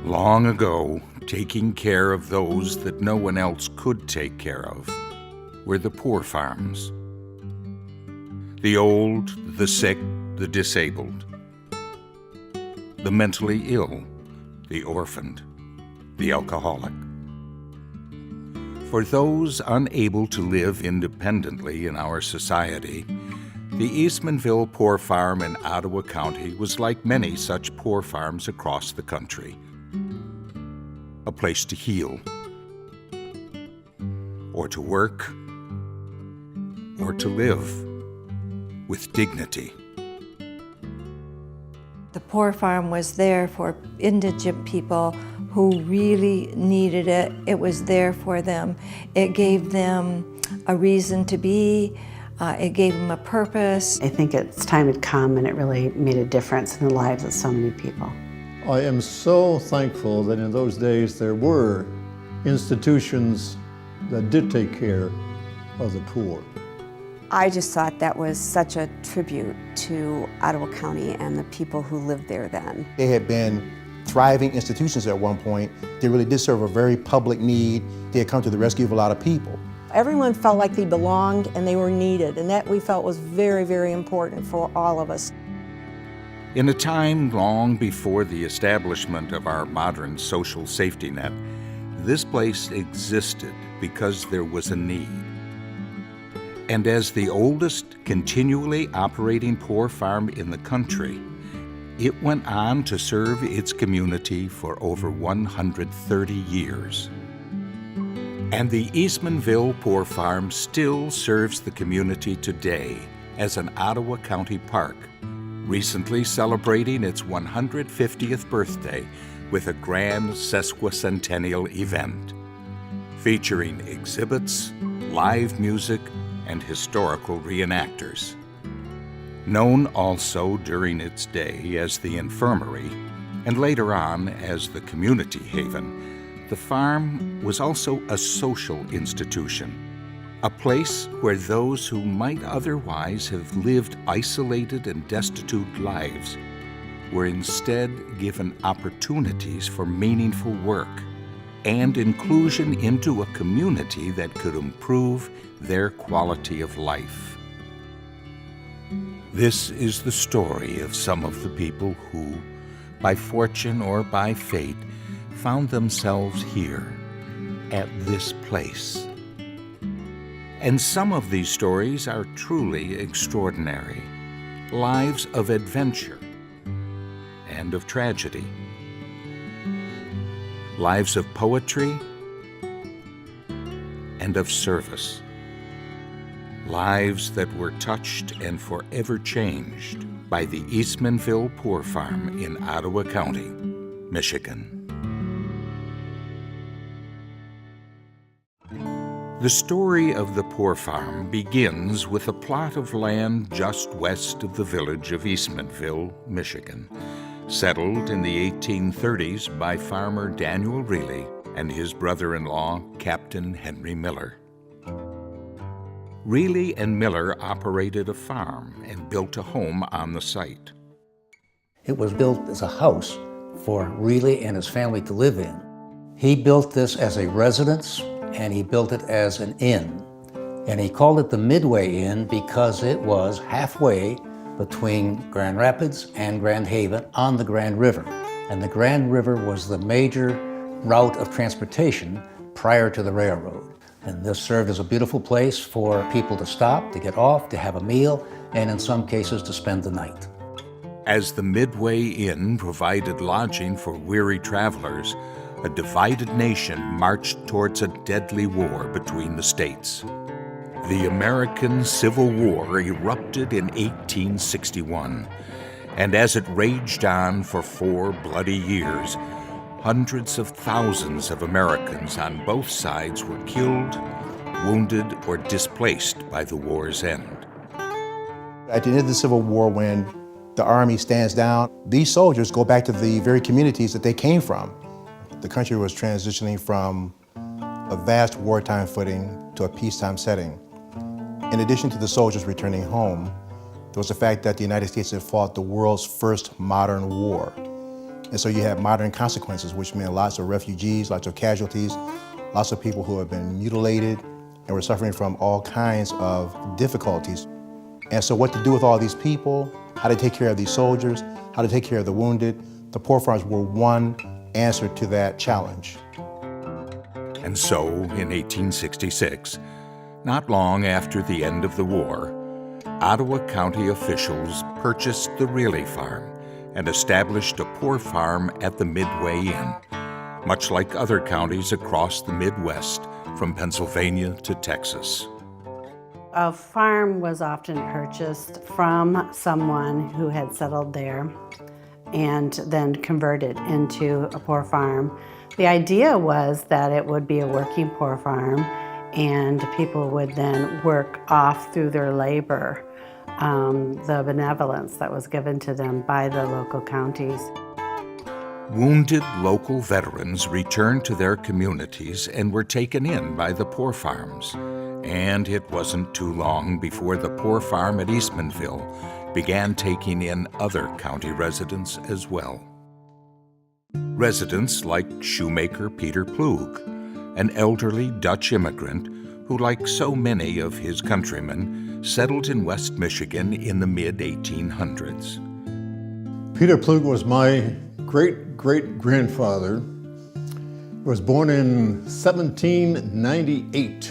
Long ago, taking care of those that no one else could take care of were the poor farms. The old, the sick, the disabled, the mentally ill, the orphaned, the alcoholic. For those unable to live independently in our society, the Eastmanville Poor Farm in Ottawa County was like many such poor farms across the country. A place to heal, or to work, or to live with dignity. The Poor Farm was there for indigent people who really needed it. It was there for them. It gave them a reason to be. It gave them a purpose. I think its time had come and it really made a difference in the lives of so many people. I am so thankful that in those days there were institutions that did take care of the poor. I just thought that was such a tribute to Ottawa County and the people who lived there then. They had been thriving institutions at one point. They really did serve a very public need. They had come to the rescue of a lot of people. Everyone felt like they belonged and they were needed, and that we felt was very, very important for all of us. In a time long before the establishment of our modern social safety net, this place existed because there was a need. And as the oldest continually operating poor farm in the country, it went on to serve its community for over 130 years. And the Eastmanville Poor Farm still serves the community today as an Ottawa County park, recently celebrating its 150th birthday with a grand sesquicentennial event, featuring exhibits, live music, and historical reenactors. Known also during its day as the Infirmary, and later on as the Community Haven, the farm was also a social institution, a place where those who might otherwise have lived isolated and destitute lives were instead given opportunities for meaningful work and inclusion into a community that could improve their quality of life. This is the story of some of the people who, by fortune or by fate, found themselves here at this place. And some of these stories are truly extraordinary, lives of adventure and of tragedy, lives of poetry and of service, lives that were touched and forever changed by the Eastmanville Poor Farm in Ottawa County, Michigan. The story of the Poor Farm begins with a plot of land just west of the village of Eastmanville, Michigan, settled in the 1830s by farmer Daniel Reilly and his brother-in-law, Captain Henry Miller. Reilly and Miller operated a farm and built a home on the site. It was built as a house for Reilly and his family to live in. He built this as a residence, and he built it as an inn. And he called it the Midway Inn because it was halfway between Grand Rapids and Grand Haven on the Grand River. And the Grand River was the major route of transportation prior to the railroad. And this served as a beautiful place for people to stop, to get off, to have a meal, and in some cases to spend the night. As the Midway Inn provided lodging for weary travelers, a divided nation marched towards a deadly war between the states. The American Civil War erupted in 1861, and as it raged on for 4 bloody years, hundreds of thousands of Americans on both sides were killed, wounded, or displaced by the war's end. At the end of the Civil War, when the Army stands down, these soldiers go back to the very communities that they came from. The country was transitioning from a vast wartime footing to a peacetime setting. In addition to the soldiers returning home, there was the fact that the United States had fought the world's first modern war. And so you had modern consequences, which meant lots of refugees, lots of casualties, lots of people who had been mutilated and were suffering from all kinds of difficulties. And so what to do with all these people, how to take care of these soldiers, how to take care of the wounded, the Poor Farms were one answer to that challenge. And so, in 1866, not long after the end of the war, Ottawa County officials purchased the Really Farm and established a poor farm at the Midway Inn, much like other counties across the Midwest, from Pennsylvania to Texas. A farm was often purchased from someone who had settled there and then converted into a poor farm. The idea was that it would be a working poor farm and people would then work off through their labor the benevolence that was given to them by the local counties. Wounded local veterans returned to their communities and were taken in by the Poor Farms. And it wasn't too long before the Poor Farm at Eastmanville began taking in other county residents as well. Residents like shoemaker Peter Plug, an elderly Dutch immigrant who, like so many of his countrymen, settled in West Michigan in the mid-1800s. Peter Plug was my great-great-grandfather. Was born in 1798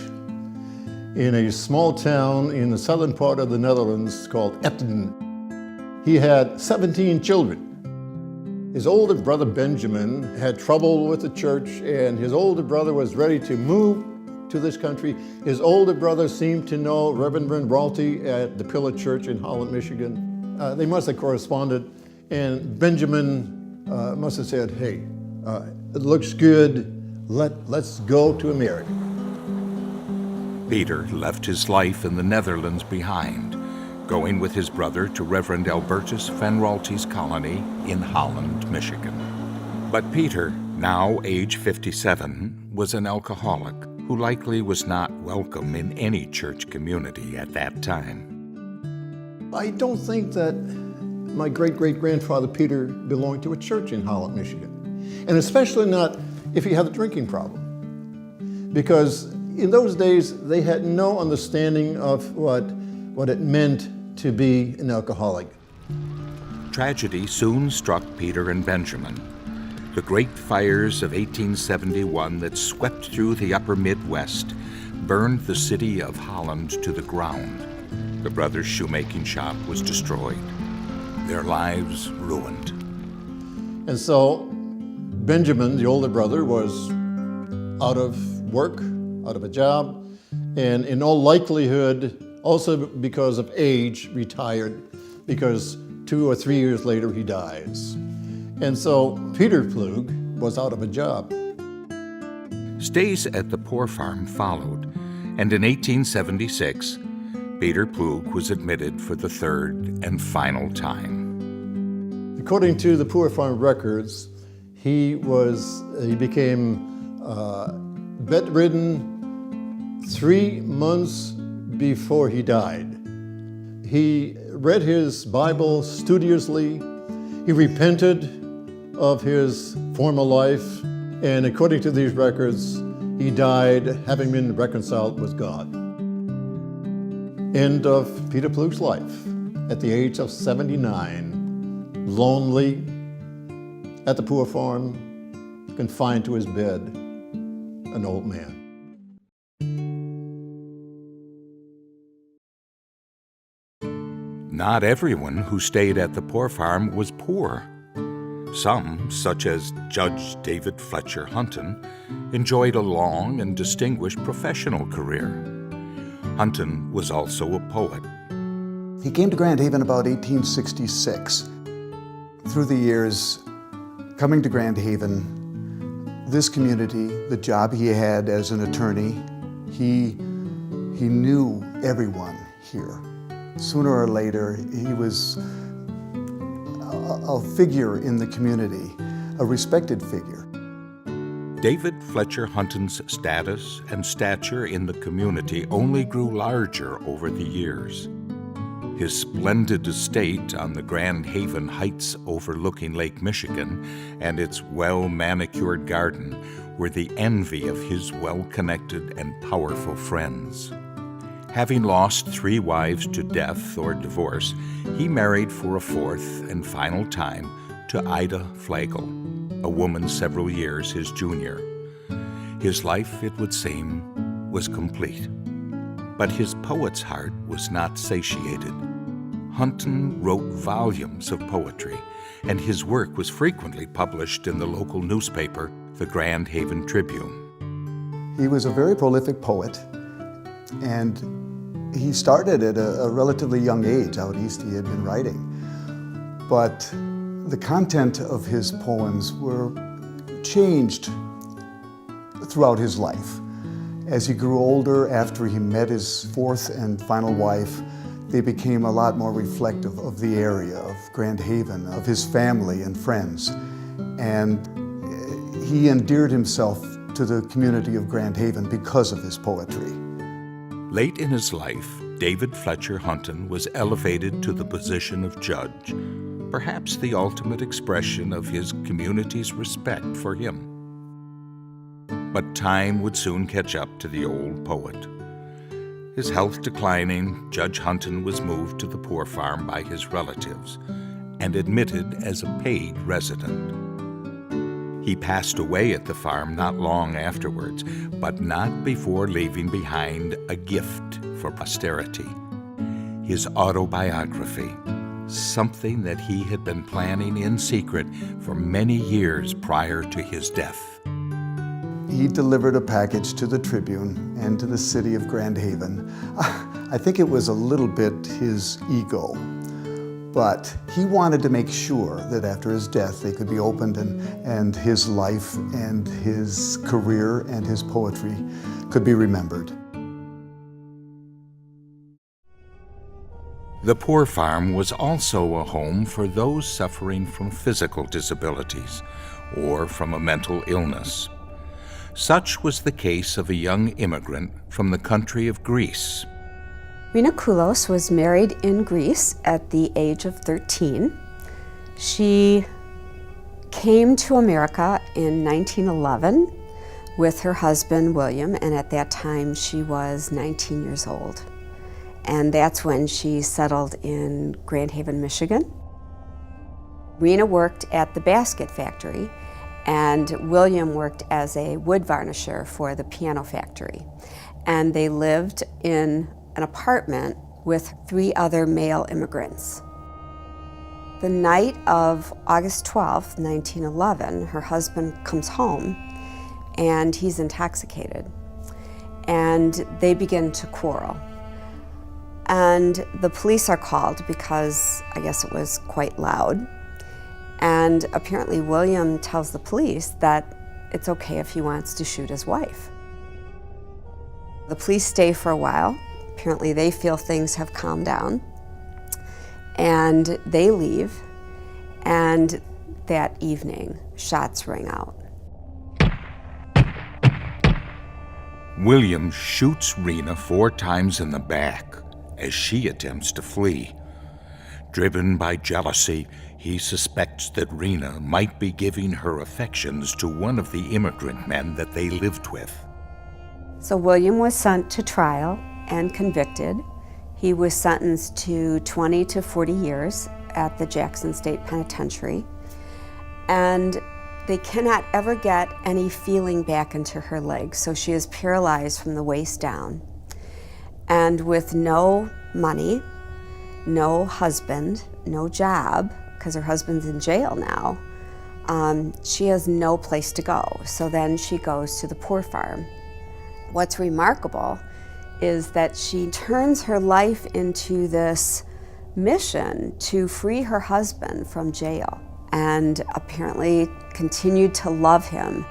in a small town in the southern part of the Netherlands called Etten. He had 17 children. His older brother Benjamin had trouble with the church, and his older brother was ready to move to this country. His older brother seemed to know Reverend Ralty at the Pillar Church in Holland, Michigan. They must have corresponded, and Benjamin must have said, hey, it looks good, let's go to America. Peter left his life in the Netherlands behind, going with his brother to Reverend Albertus Van Ralty's colony in Holland, Michigan. But Peter, now age 57, was an alcoholic who likely was not welcome in any church community at that time. I don't think that my great-great-grandfather Peter belonged to a church in Holland, Michigan, and especially not if he had a drinking problem. Because in those days, they had no understanding of what it meant to be an alcoholic. Tragedy soon struck Peter and Benjamin. The great fires of 1871 that swept through the upper Midwest burned the city of Holland to the ground. The brothers' shoemaking shop was destroyed, their lives ruined. And so Benjamin, the older brother, was out of work, out of a job, and in all likelihood, also because of age, retired, because 2 or 3 years later he dies. And so Peter Plug was out of a job. Stays at the Poor Farm followed, and in 1876, Peter Plug was admitted for the third and final time. According to the Poor Farm records, he became bedridden 3 months before he died. He read his Bible studiously. He repented of his former life, and according to these records, he died having been reconciled with God. End of Peter Plug's life at the age of 79, lonely, at the Poor Farm, confined to his bed, an old man. Not everyone who stayed at the Poor Farm was poor. Some, such as Judge David Fletcher Hunton, enjoyed a long and distinguished professional career. Hunton was also a poet. He came to Grand Haven about 1866. Through the years, coming to Grand Haven, this community, the job he had as an attorney, he knew everyone here. Sooner or later, he was a figure in the community, a respected figure. David Fletcher Hunton's status and stature in the community only grew larger over the years. His splendid estate on the Grand Haven Heights overlooking Lake Michigan and its well-manicured garden were the envy of his well-connected and powerful friends. Having lost 3 wives to death or divorce, he married for a 4th and final time to Ida Flagel, a woman several years his junior. His life, it would seem, was complete. But his poet's heart was not satiated. Hunton wrote volumes of poetry, and his work was frequently published in the local newspaper, the Grand Haven Tribune. He was a very prolific poet, and he started at a relatively young age. Out east he had been writing. But the content of his poems were changed throughout his life. As he grew older, after he met his 4th and final wife, they became a lot more reflective of the area, of Grand Haven, of his family and friends. And he endeared himself to the community of Grand Haven because of his poetry. Late in his life, David Fletcher Hunton was elevated to the position of judge, perhaps the ultimate expression of his community's respect for him. But time would soon catch up to the old poet. His health declining, Judge Hunton was moved to the Poor Farm by his relatives and admitted as a paid resident. He passed away at the farm not long afterwards, but not before leaving behind a gift for posterity: his autobiography, something that he had been planning in secret for many years prior to his death. He delivered a package to the Tribune and to the city of Grand Haven. I think it was a little bit his ego, but he wanted to make sure that after his death they could be opened and his life and his career and his poetry could be remembered. The Poor Farm was also a home for those suffering from physical disabilities or from a mental illness. Such was the case of a young immigrant from the country of Greece. Rina Koulos was married in Greece at the age of 13. She came to America in 1911 with her husband, William, and at that time she was 19 years old. And that's when she settled in Grand Haven, Michigan. Rina worked at the basket factory, and William worked as a wood varnisher for the piano factory. And they lived in an apartment with 3 other male immigrants. The night of August 12th, 1911, her husband comes home and he's intoxicated. And they begin to quarrel. And the police are called because I guess it was quite loud. And apparently William tells the police that it's okay if he wants to shoot his wife. The police stay for a while. Apparently they feel things have calmed down. And they leave. And that evening, shots ring out. William shoots Rina 4 times in the back as she attempts to flee. Driven by jealousy, he suspects that Rina might be giving her affections to one of the immigrant men that they lived with. So William was sent to trial and convicted. He was sentenced to 20 to 40 years at the Jackson State Penitentiary. And they cannot ever get any feeling back into her legs, so she is paralyzed from the waist down. And with no money, no husband, no job, because her husband's in jail now, she has no place to go. So then she goes to the Poor Farm. What's remarkable is that she turns her life into this mission to free her husband from jail, and apparently continued to love him.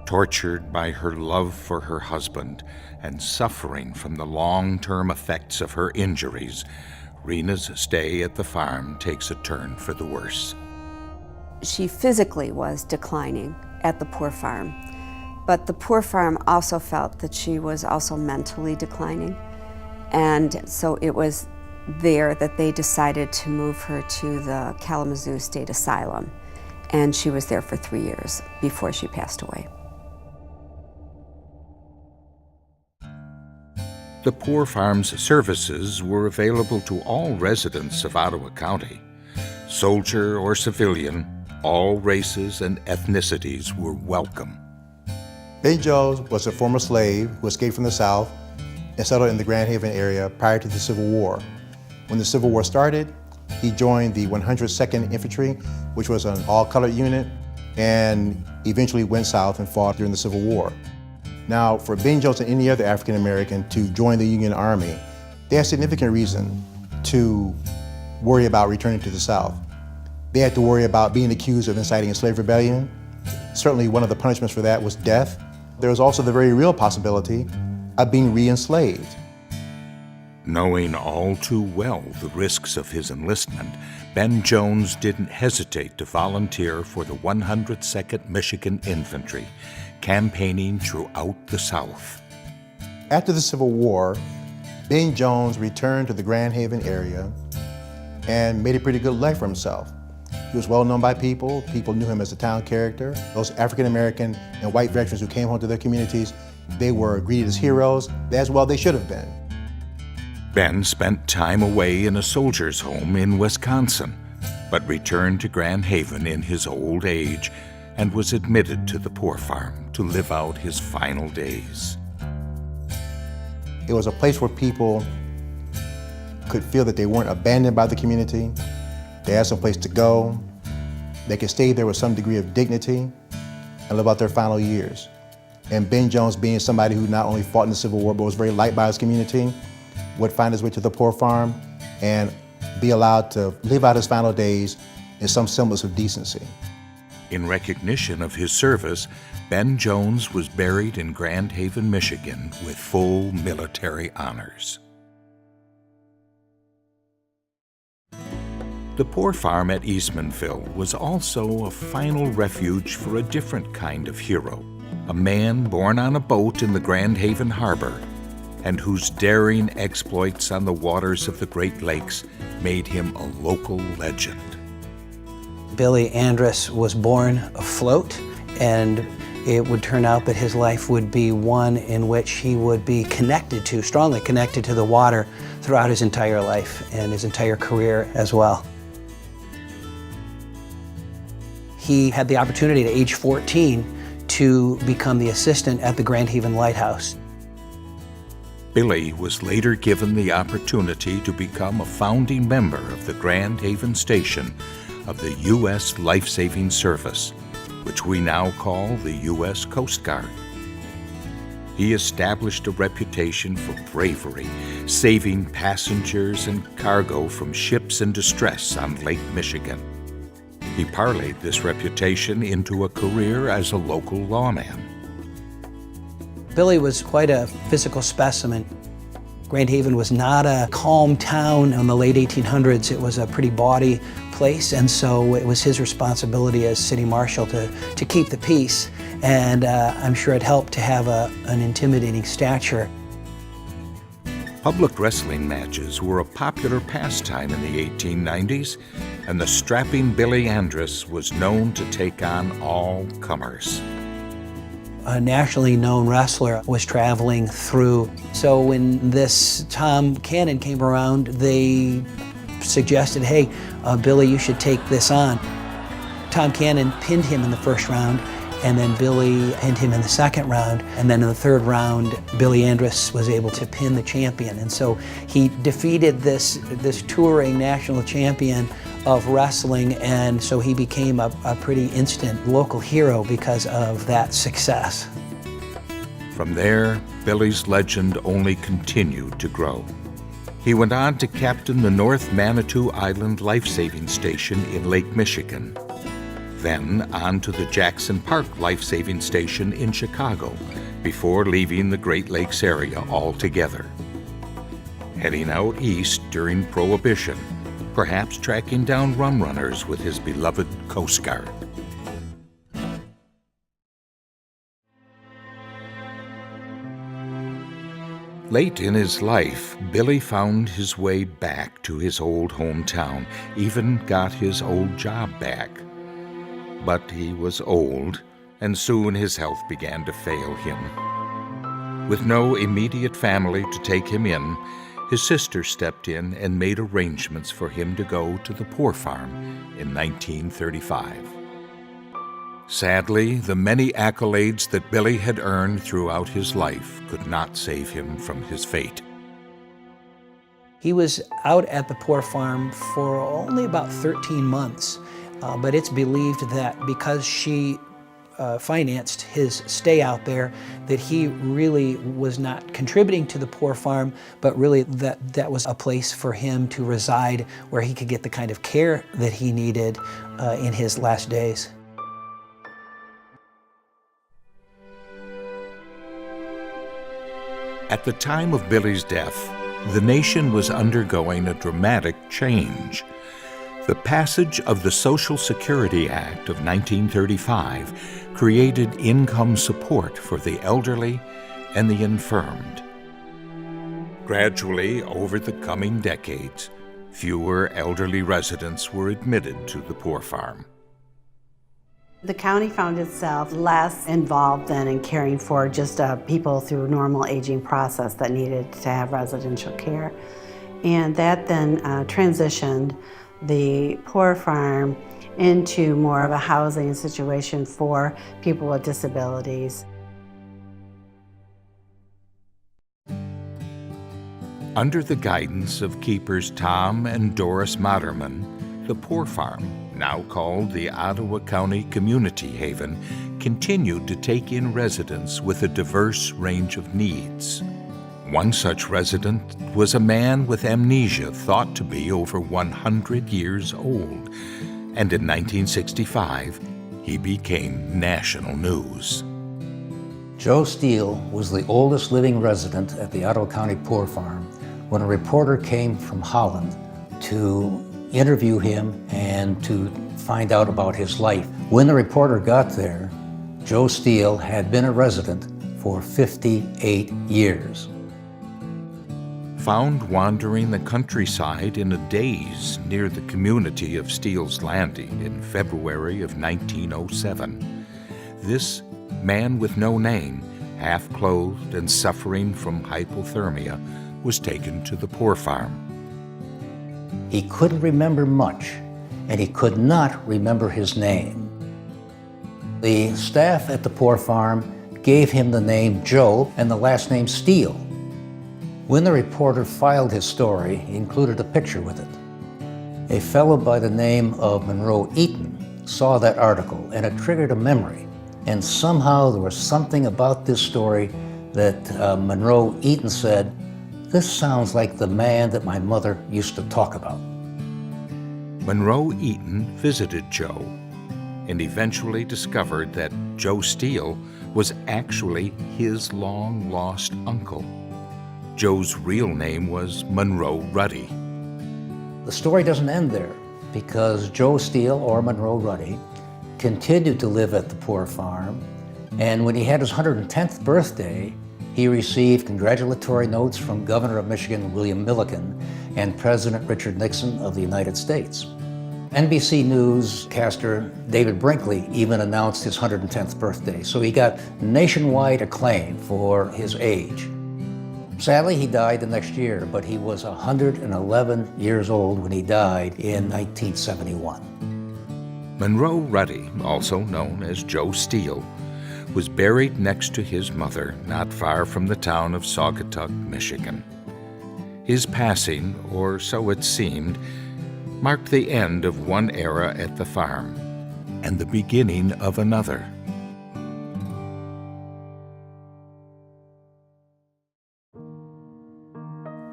Tortured by her love for her husband and suffering from the long-term effects of her injuries, Rena's stay at the farm takes a turn for the worse. She physically was declining at the Poor Farm, but the Poor Farm also felt that she was also mentally declining. And so it was there that they decided to move her to the Kalamazoo State Asylum. And she was there for 3 years before she passed away. The Poor Farm's services were available to all residents of Ottawa County. Soldier or civilian, all races and ethnicities were welcome. Ben Jones was a former slave who escaped from the South and settled in the Grand Haven area prior to the Civil War. When the Civil War started, he joined the 102nd Infantry, which was an all-colored unit, and eventually went south and fought during the Civil War. Now, for Ben Jones and any other African American to join the Union Army, they had significant reason to worry about returning to the South. They had to worry about being accused of inciting a slave rebellion. Certainly one of the punishments for that was death. There was also the very real possibility of being re-enslaved. Knowing all too well the risks of his enlistment, Ben Jones didn't hesitate to volunteer for the 102nd Michigan Infantry, campaigning throughout the South. After the Civil War, Ben Jones returned to the Grand Haven area and made a pretty good life for himself. He was well known by people. People knew him as a town character. Those African American and white veterans who came home to their communities, they were greeted as heroes, as well they should have been. Ben spent time away in a soldier's home in Wisconsin, but returned to Grand Haven in his old age and was admitted to the Poor Farm to live out his final days. It was a place where people could feel that they weren't abandoned by the community. They had some place to go. They could stay there with some degree of dignity and live out their final years. And Ben Jones, being somebody who not only fought in the Civil War but was very liked by his community, would find his way to the Poor Farm and be allowed to live out his final days in some semblance of decency. In recognition of his service, Ben Jones was buried in Grand Haven, Michigan, with full military honors. The Poor Farm at Eastmanville was also a final refuge for a different kind of hero, a man born on a boat in the Grand Haven Harbor, and whose daring exploits on the waters of the Great Lakes made him a local legend. Billy Andrus was born afloat, and it would turn out that his life would be one in which he would be strongly connected to the water throughout his entire life and his entire career as well. He had the opportunity at age 14 to become the assistant at the Grand Haven Lighthouse. Billy was later given the opportunity to become a founding member of the Grand Haven Station of the U.S. Life-Saving Service, which we now call the U.S. Coast Guard. He established a reputation for bravery, saving passengers and cargo from ships in distress on Lake Michigan. He parlayed this reputation into a career as a local lawman. Billy was quite a physical specimen. Grand Haven was not a calm town in the late 1800s. It was a pretty bawdy place, and so it was his responsibility as city marshal to keep the peace. And I'm sure it helped to have an intimidating stature. Public wrestling matches were a popular pastime in the 1890s, and the strapping Billy Andrus was known to take on all comers. A nationally known wrestler was traveling through. So when this Tom Cannon came around, they suggested, hey, Billy, you should take this on. Tom Cannon pinned him in the first round, and then Billy pinned him in the second round. And then in the third round, Billy Andrus was able to pin the champion. And so he defeated this touring national champion of wrestling, and so he became a pretty instant local hero because of that success. From there, Billy's legend only continued to grow. He went on to captain the North Manitou Island Life-Saving Station in Lake Michigan. then on to the Jackson Park Life-Saving Station in Chicago, before leaving the Great Lakes area altogether. Heading out east during Prohibition, perhaps tracking down rum runners with his beloved Coast Guard. Late in his life, Billy found his way back to his old hometown, even got his old job back. But he was old, and soon his health began to fail him. With no immediate family to take him in, his sister stepped in and made arrangements for him to go to the Poor Farm in 1935. Sadly, the many accolades that Billy had earned throughout his life could not save him from his fate. He was out at the Poor Farm for only about 13 months, but it's believed that because she financed his stay out there, that he really was not contributing to the Poor Farm, but really that was a place for him to reside where he could get the kind of care that he needed in his last days. At the time of Billy's death, the nation was undergoing a dramatic change. The passage of the Social Security Act of 1935 created income support for the elderly and the infirmed. Gradually, over the coming decades, fewer elderly residents were admitted to the Poor Farm. The county found itself less involved than in caring for just people through a normal aging process that needed to have residential care. And that then transitioned the Poor Farm into more of a housing situation for people with disabilities. Under the guidance of keepers Tom and Doris Moderman, the Poor Farm, now called the Ottawa County Community Haven, continued to take in residents with a diverse range of needs. One such resident was a man with amnesia thought to be over 100 years old, and in 1965, he became national news. Joe Steele was the oldest living resident at the Ottawa County Poor Farm when a reporter came from Holland to interview him and to find out about his life. When the reporter got there, Joe Steele had been a resident for 58 years. Found wandering the countryside in a daze near the community of Steele's Landing in February of 1907, this man with no name, half-clothed and suffering from hypothermia, was taken to the Poor Farm. He couldn't remember much, and he could not remember his name. The staff at the Poor Farm gave him the name Joe and the last name Steele. When the reporter filed his story, he included a picture with it. A fellow by the name of Monroe Eaton saw that article, and it triggered a memory. And somehow there was something about this story that Monroe Eaton said, "This sounds like the man that my mother used to talk about." Monroe Eaton visited Joe and eventually discovered that Joe Steele was actually his long-lost uncle. Joe's real name was Monroe Ruddy. The story doesn't end there, because Joe Steele, or Monroe Ruddy, continued to live at the Poor Farm, and when he had his 110th birthday, he received congratulatory notes from Governor of Michigan, William Milliken, and President Richard Nixon of the United States. NBC newscaster David Brinkley even announced his 110th birthday, so he got nationwide acclaim for his age. Sadly, he died the next year, but he was 111 years old when he died in 1971. Monroe Ruddy, also known as Joe Steele, was buried next to his mother not far from the town of Saugatuck, Michigan. His passing, or so it seemed, marked the end of one era at the farm and the beginning of another.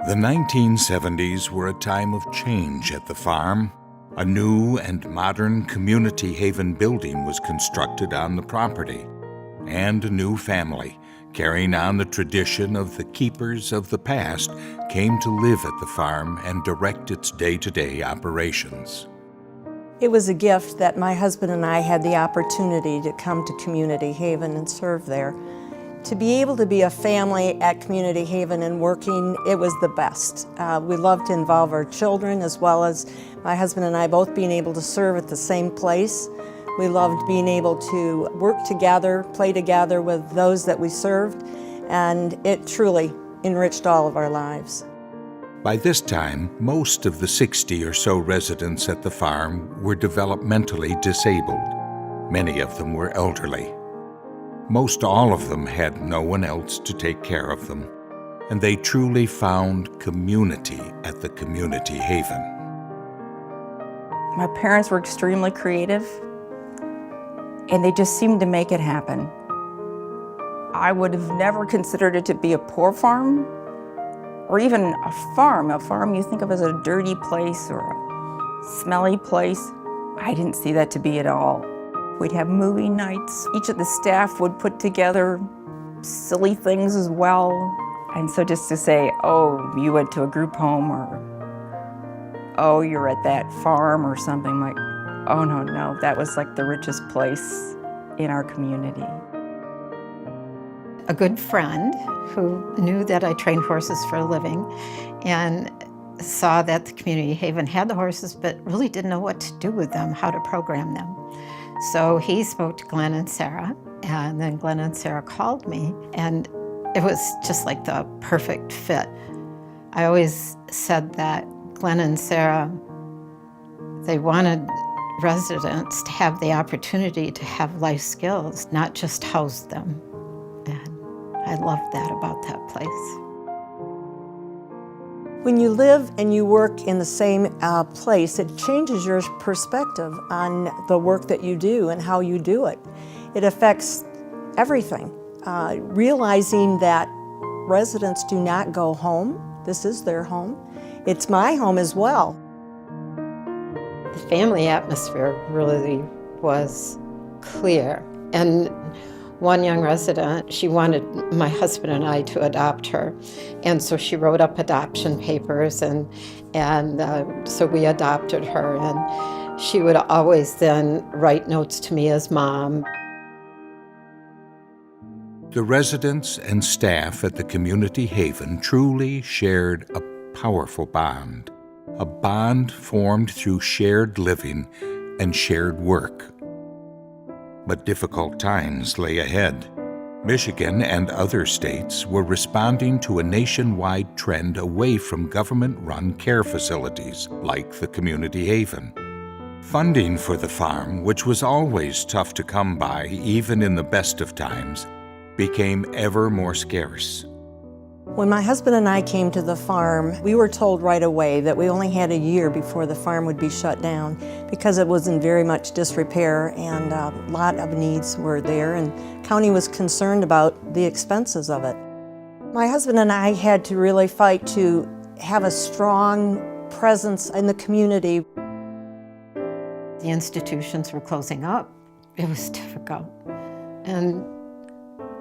The 1970s were a time of change at the farm. A new and modern community haven building was constructed on the property, and a new family, carrying on the tradition of the keepers of the past, came to live at the farm and direct its day-to-day operations. It was a gift that my husband and I had the opportunity to come to Community Haven and serve there. To be able to be a family at Community Haven and working, it was the best. We loved to involve our children, as well as my husband and I both being able to serve at the same place. We loved being able to work together, play together with those that we served, and it truly enriched all of our lives. By this time, most of the 60 or so residents at the farm were developmentally disabled. Many of them were elderly. Most all of them had no one else to take care of them, and they truly found community at the Community Haven. My parents were extremely creative, and they just seemed to make it happen. I would have never considered it to be a poor farm, or even a farm. A farm you think of as a dirty place or a smelly place. I didn't see that to be at all. We'd have movie nights. Each of the staff would put together silly things as well. And so just to say, oh, you went to a group home, or oh, you're at that farm or something, like, oh no, that was like the richest place in our community. A good friend who knew that I trained horses for a living and saw that the Community Haven had the horses but really didn't know what to do with them, how to program them. So he spoke to Glenn and Sarah, and then Glenn and Sarah called me, and it was just like the perfect fit. I always said that Glenn and Sarah, they wanted residents to have the opportunity to have life skills, not just house them. And I loved that about that place. When you live and you work in the same place, it changes your perspective on the work that you do and how you do it. It affects everything. Realizing that residents do not go home. This is their home. It's my home as well. The family atmosphere really was clear. And one young resident, she wanted my husband and I to adopt her. And so she wrote up adoption papers, and so we adopted her. And she would always then write notes to me as mom. The residents and staff at the Community Haven truly shared a powerful bond, a bond formed through shared living and shared work. But difficult times lay ahead. Michigan and other states were responding to a nationwide trend away from government-run care facilities like the Community Haven. Funding for the farm, which was always tough to come by even in the best of times, became ever more scarce. When my husband and I came to the farm, we were told right away that we only had a year before the farm would be shut down because it was in very much disrepair, and a lot of needs were there, and county was concerned about the expenses of it. My husband and I had to really fight to have a strong presence in the community. The institutions were closing up. It was difficult. And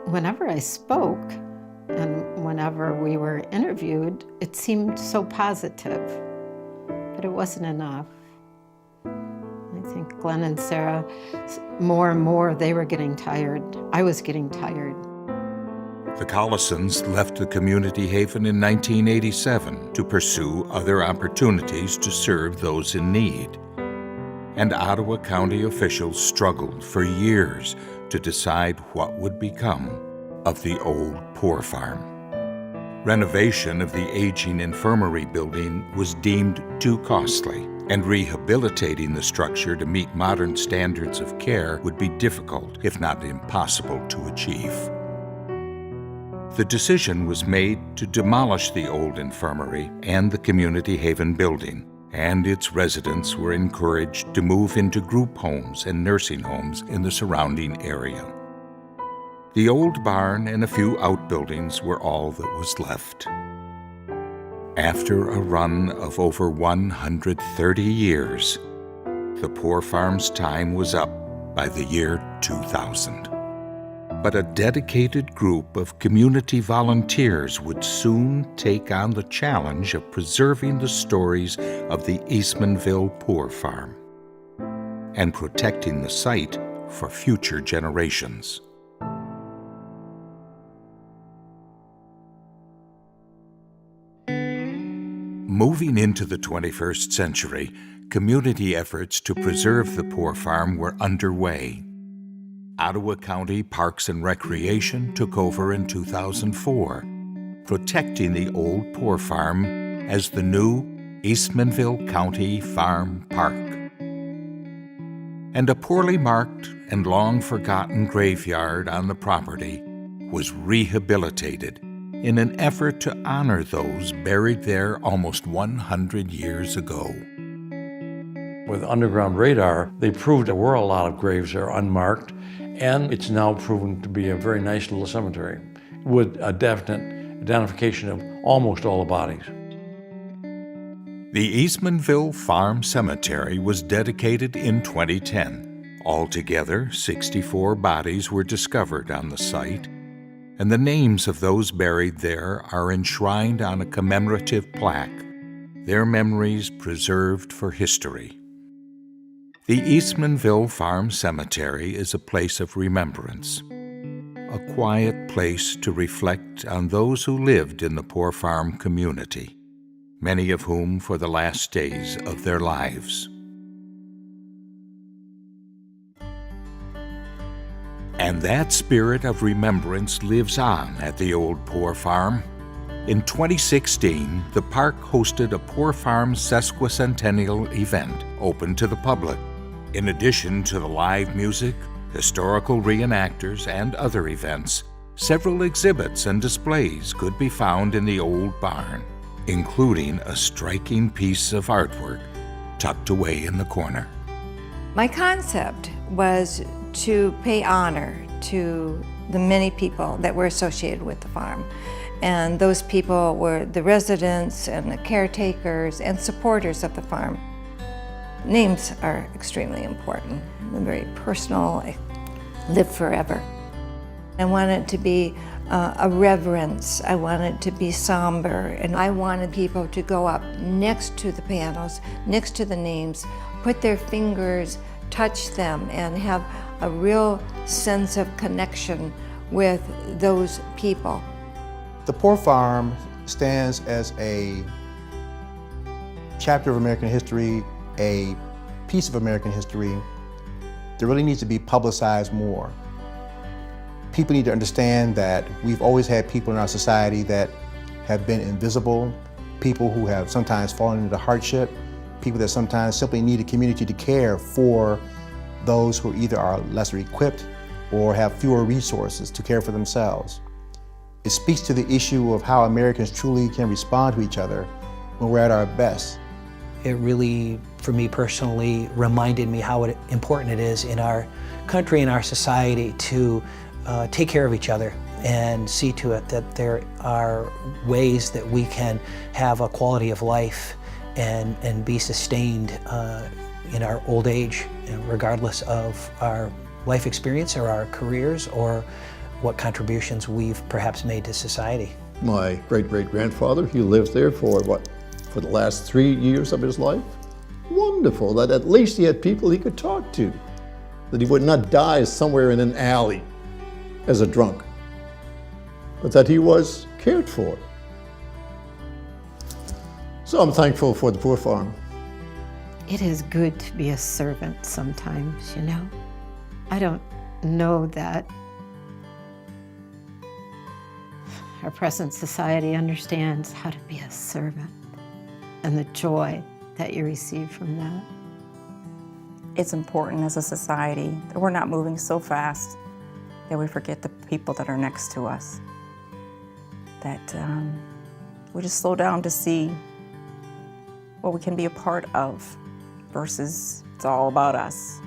whenever I spoke, and whenever we were interviewed, it seemed so positive, but it wasn't enough. I think Glenn and Sarah, more and more, they were getting tired. I was getting tired. The Collisons left the Community Haven in 1987 to pursue other opportunities to serve those in need. And Ottawa County officials struggled for years to decide what would become of the old Poor Farm. Renovation of the aging infirmary building was deemed too costly, and rehabilitating the structure to meet modern standards of care would be difficult, if not impossible, to achieve. The decision was made to demolish the old infirmary and the Community Haven building, and its residents were encouraged to move into group homes and nursing homes in the surrounding area. The old barn and a few outbuildings were all that was left. After a run of over 130 years, the Poor Farm's time was up by the year 2000. But a dedicated group of community volunteers would soon take on the challenge of preserving the stories of the Eastmanville Poor Farm and protecting the site for future generations. Moving into the 21st century, community efforts to preserve the Poor Farm were underway. Ottawa County Parks and Recreation took over in 2004, protecting the old Poor Farm as the new Eastmanville County Farm Park. And a poorly marked and long-forgotten graveyard on the property was rehabilitated in an effort to honor those buried there almost 100 years ago. With underground radar, they proved there were a lot of graves there unmarked, and it's now proven to be a very nice little cemetery with a definite identification of almost all the bodies. The Eastmanville Farm Cemetery was dedicated in 2010. Altogether, 64 bodies were discovered on the site, and the names of those buried there are enshrined on a commemorative plaque, their memories preserved for history. The Eastmanville Farm Cemetery is a place of remembrance, a quiet place to reflect on those who lived in the Poor Farm community, many of whom for the last days of their lives. And that spirit of remembrance lives on at the old Poor Farm. In 2016, the park hosted a Poor Farm sesquicentennial event open to the public. In addition to the live music, historical reenactors, and other events, several exhibits and displays could be found in the old barn, including a striking piece of artwork tucked away in the corner. My concept was to pay honor to the many people that were associated with the farm. And those people were the residents and the caretakers and supporters of the farm. Names are extremely important. They're very personal, live forever. I want it to be a reverence. I want it to be somber. And I wanted people to go up next to the panels, next to the names, put their fingers, touch them, and have a real sense of connection with those people. The Poor Farm stands as a chapter of American history, a piece of American history that really needs to be publicized more. People need to understand that we've always had people in our society that have been invisible, people who have sometimes fallen into hardship, people that sometimes simply need a community to care for those who either are lesser equipped or have fewer resources to care for themselves. It speaks to the issue of how Americans truly can respond to each other when we're at our best. It really, for me personally, reminded me how important it is in our country and our society to take care of each other and see to it that there are ways that we can have a quality of life and be sustained in our old age, regardless of our life experience or our careers or what contributions we've perhaps made to society. My great-great-grandfather, he lived there for the last 3 years of his life. Wonderful that at least he had people he could talk to, that he would not die somewhere in an alley as a drunk, but that he was cared for. So I'm thankful for the Poor Farm. It is good to be a servant sometimes, you know. I don't know that our present society understands how to be a servant and the joy that you receive from that. It's important as a society that we're not moving so fast that we forget the people that are next to us. That we just slow down to see what we can be a part of versus it's all about us.